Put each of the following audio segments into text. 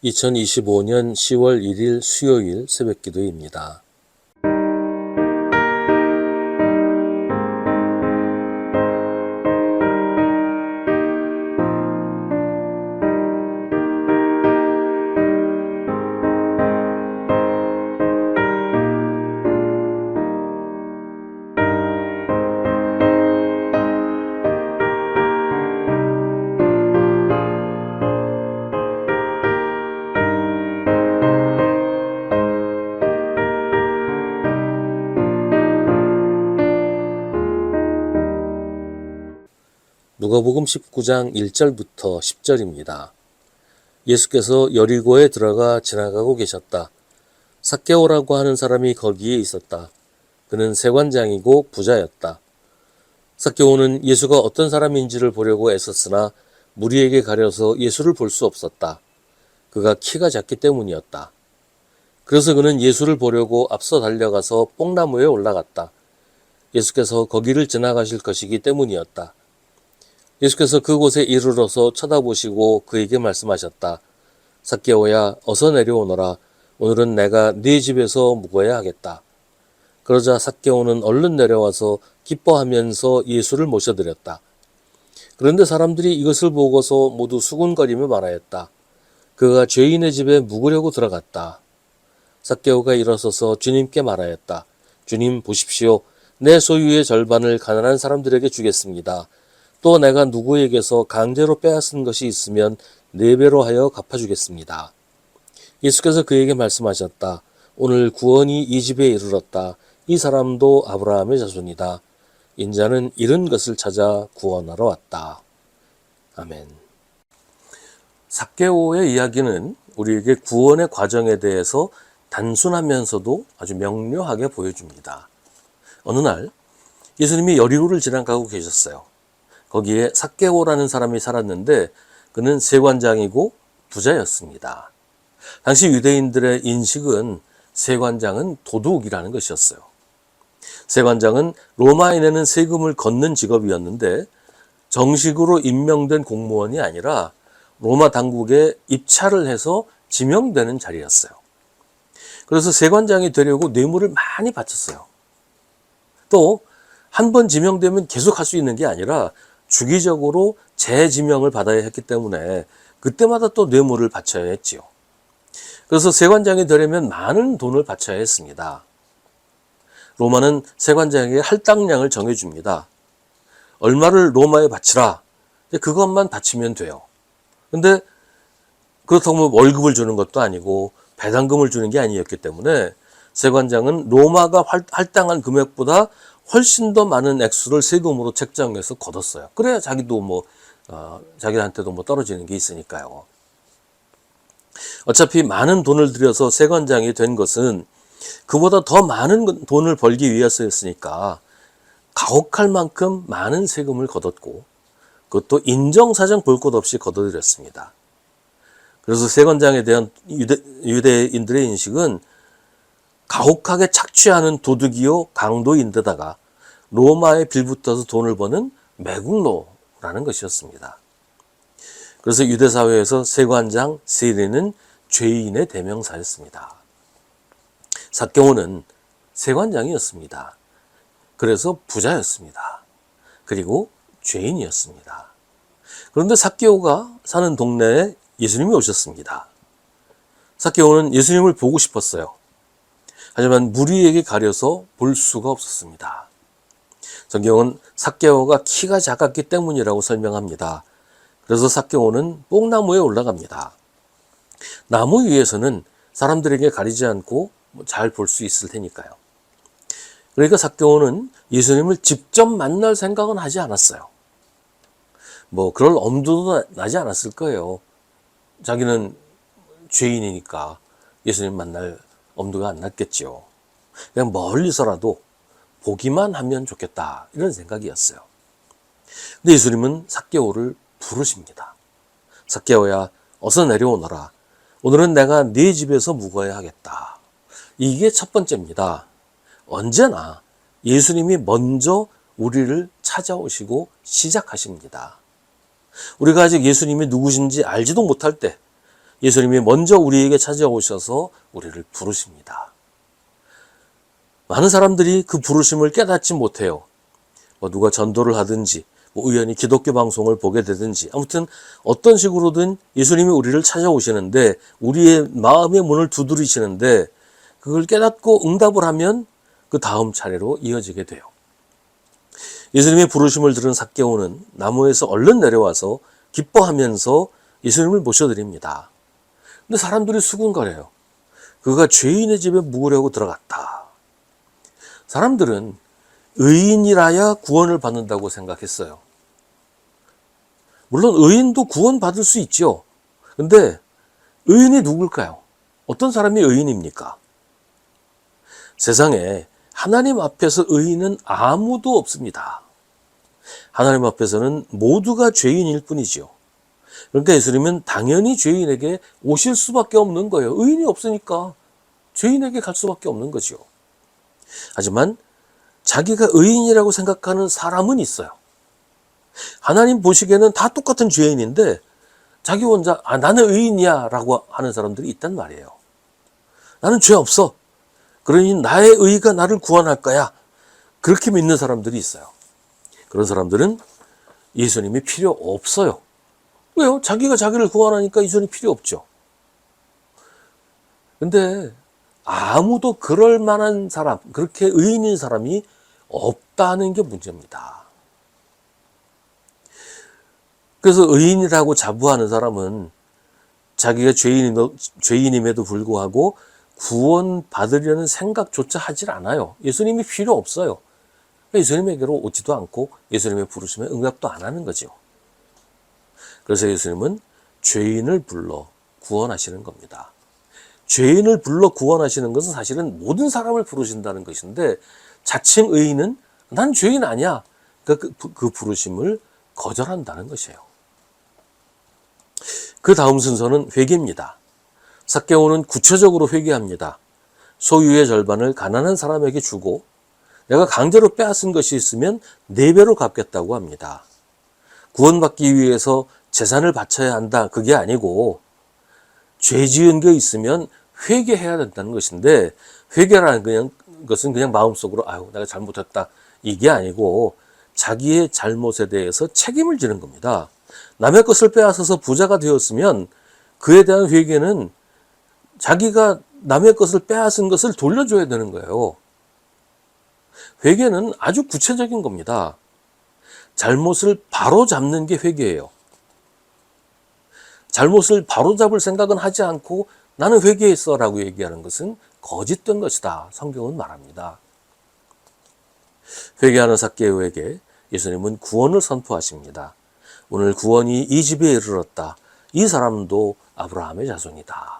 2025년 10월 1일 수요일 새벽기도입니다. 누가복음 19장 1절부터 10절입니다. 예수께서 여리고에 들어가 지나가고 계셨다. 삭개오라고 하는 사람이 거기에 있었다. 그는 세관장이고 부자였다. 삭개오는 예수가 어떤 사람인지를 보려고 애썼으나 무리에게 가려서 예수를 볼 수 없었다. 그가 키가 작기 때문이었다. 그래서 그는 예수를 보려고 앞서 달려가서 뽕나무에 올라갔다. 예수께서 거기를 지나가실 것이기 때문이었다. 예수께서 그곳에 이르러서 쳐다보시고 그에게 말씀하셨다. 삭개오야, 어서 내려오너라. 오늘은 내가 네 집에서 묵어야 하겠다. 그러자 삭개오는 얼른 내려와서 기뻐하면서 예수를 모셔드렸다. 그런데 사람들이 이것을 보고서 모두 수군거리며 말하였다. 그가 죄인의 집에 묵으려고 들어갔다. 삭개오가 일어서서 주님께 말하였다. 주님, 보십시오. 내 소유의 절반을 가난한 사람들에게 주겠습니다. 또 내가 누구에게서 강제로 빼앗은 것이 있으면 4배로 하여 갚아주겠습니다. 예수께서 그에게 말씀하셨다. 오늘 구원이 이 집에 이르렀다. 이 사람도 아브라함의 자손이다. 인자는 잃은 것을 찾아 구원하러 왔다. 아멘. 삭개오의 이야기는 우리에게 구원의 과정에 대해서 단순하면서도 아주 명료하게 보여줍니다. 어느 날 예수님이 여리고를 지나가고 계셨어요. 거기에 삭개오라는 사람이 살았는데 그는 세관장이고 부자였습니다. 당시 유대인들의 인식은 세관장은 도둑이라는 것이었어요. 세관장은 로마에 내는 세금을 걷는 직업이었는데 정식으로 임명된 공무원이 아니라 로마 당국에 입찰을 해서 지명되는 자리였어요. 그래서 세관장이 되려고 뇌물을 많이 바쳤어요. 또 한 번 지명되면 계속 할 수 있는 게 아니라 주기적으로 재지명을 받아야 했기 때문에 그때마다 또 뇌물을 바쳐야 했지요. 그래서 세관장이 되려면 많은 돈을 바쳐야 했습니다. 로마는 세관장에게 할당량을 정해줍니다. 얼마를 로마에 바치라. 그것만 바치면 돼요. 근데 그렇다고 뭐 월급을 주는 것도 아니고 배당금을 주는 게 아니었기 때문에 세관장은 로마가 할당한 금액보다 훨씬 더 많은 액수를 세금으로 책정해서 걷었어요. 그래야 자기도 자기한테도 떨어지는 게 있으니까요. 어차피 많은 돈을 들여서 세관장이 된 것은 그보다 더 많은 돈을 벌기 위해서였으니까 가혹할 만큼 많은 세금을 걷었고 그것도 인정사정 볼 것 없이 걷어들였습니다. 그래서 세관장에 대한 유대인들의 인식은 가혹하게 착취하는 도둑이요 강도인데다가 로마에 빌붙어서 돈을 버는 매국노라는 것이었습니다. 그래서 유대사회에서 세관장, 세리는 죄인의 대명사였습니다. 삭개오는 세관장이었습니다. 그래서 부자였습니다. 그리고 죄인이었습니다. 그런데 삭개오가 사는 동네에 예수님이 오셨습니다. 삭개오는 예수님을 보고 싶었어요. 하지만 무리에게 가려서 볼 수가 없었습니다. 성경은 삭개오가 키가 작았기 때문이라고 설명합니다. 그래서 삭개오는 뽕나무에 올라갑니다. 나무 위에서는 사람들에게 가리지 않고 잘 볼 수 있을 테니까요. 그러니까 삭개오는 예수님을 직접 만날 생각은 하지 않았어요. 그럴 엄두도 나지 않았을 거예요. 자기는 죄인이니까 예수님 만날 엄두가 안 났겠죠. 그냥 멀리서라도 보기만 하면 좋겠다 이런 생각이었어요. 근데 예수님은 삭개오를 부르십니다. 삭개오야, 어서 내려오너라. 오늘은 내가 네 집에서 묵어야 하겠다. 이게 첫 번째입니다. 언제나 예수님이 먼저 우리를 찾아오시고 시작하십니다. 우리가 아직 예수님이 누구신지 알지도 못할 때 예수님이 먼저 우리에게 찾아오셔서 우리를 부르십니다. 많은 사람들이 그 부르심을 깨닫지 못해요. 누가 전도를 하든지 우연히 기독교 방송을 보게 되든지 아무튼 어떤 식으로든 예수님이 우리를 찾아오시는데 우리의 마음의 문을 두드리시는데 그걸 깨닫고 응답을 하면 그 다음 차례로 이어지게 돼요. 예수님의 부르심을 들은 삭개오는 나무에서 얼른 내려와서 기뻐하면서 예수님을 모셔드립니다. 근데 사람들이 수군거려요. 그가 죄인의 집에 묵으려고 들어갔다. 사람들은 의인이라야 구원을 받는다고 생각했어요. 물론 의인도 구원받을 수 있죠. 근데 의인이 누굴까요? 어떤 사람이 의인입니까? 세상에 하나님 앞에서 의인은 아무도 없습니다. 하나님 앞에서는 모두가 죄인일 뿐이지요. 그러니까 예수님은 당연히 죄인에게 오실 수밖에 없는 거예요. 의인이 없으니까 죄인에게 갈 수밖에 없는 거죠. 하지만 자기가 의인이라고 생각하는 사람은 있어요. 하나님 보시기에는 다 똑같은 죄인인데 자기 혼자 나는 의인이야 라고 하는 사람들이 있단 말이에요. 나는 죄 없어. 그러니 나의 의가 나를 구원할 거야. 그렇게 믿는 사람들이 있어요. 그런 사람들은 예수님이 필요 없어요. 왜요? 자기가 자기를 구원하니까 예수님이 필요 없죠. 근데 아무도 그럴 만한 사람, 그렇게 의인인 사람이 없다는 게 문제입니다. 그래서 의인이라고 자부하는 사람은 자기가 죄인임에도 불구하고 구원받으려는 생각조차 하질 않아요. 예수님이 필요 없어요. 예수님에게로 오지도 않고 예수님의 부르심에 응답도 안 하는 거죠. 그래서 예수님은 죄인을 불러 구원하시는 겁니다. 죄인을 불러 구원하시는 것은 사실은 모든 사람을 부르신다는 것인데 자칭 의인은 난 죄인 아니야. 그러니까 그 부르심을 거절한다는 것이에요. 그 다음 순서는 회개입니다. 삭개오는 구체적으로 회개합니다. 소유의 절반을 가난한 사람에게 주고 내가 강제로 빼앗은 것이 있으면 4배로 갚겠다고 합니다. 구원받기 위해서 재산을 바쳐야 한다. 그게 아니고 죄 지은 게 있으면 회개해야 된다는 것인데 회개라는 것은 그냥 마음속으로 내가 잘못했다. 이게 아니고 자기의 잘못에 대해서 책임을 지는 겁니다. 남의 것을 빼앗아서 부자가 되었으면 그에 대한 회개는 자기가 남의 것을 빼앗은 것을 돌려줘야 되는 거예요. 회개는 아주 구체적인 겁니다. 잘못을 바로잡는 게 회개예요. 잘못을 바로잡을 생각은 하지 않고 나는 회개했어 라고 얘기하는 것은 거짓된 것이다. 성경은 말합니다. 회개하는 삭개오에게 예수님은 구원을 선포하십니다. 오늘 구원이 이 집에 이르렀다. 이 사람도 아브라함의 자손이다.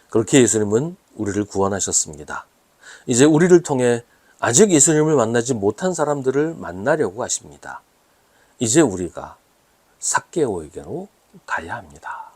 그렇게 예수님은 우리를 구원하셨습니다. 이제 우리를 통해 아직 예수님을 만나지 못한 사람들을 만나려고 하십니다. 이제 우리가 삭개오에게로 가야 합니다.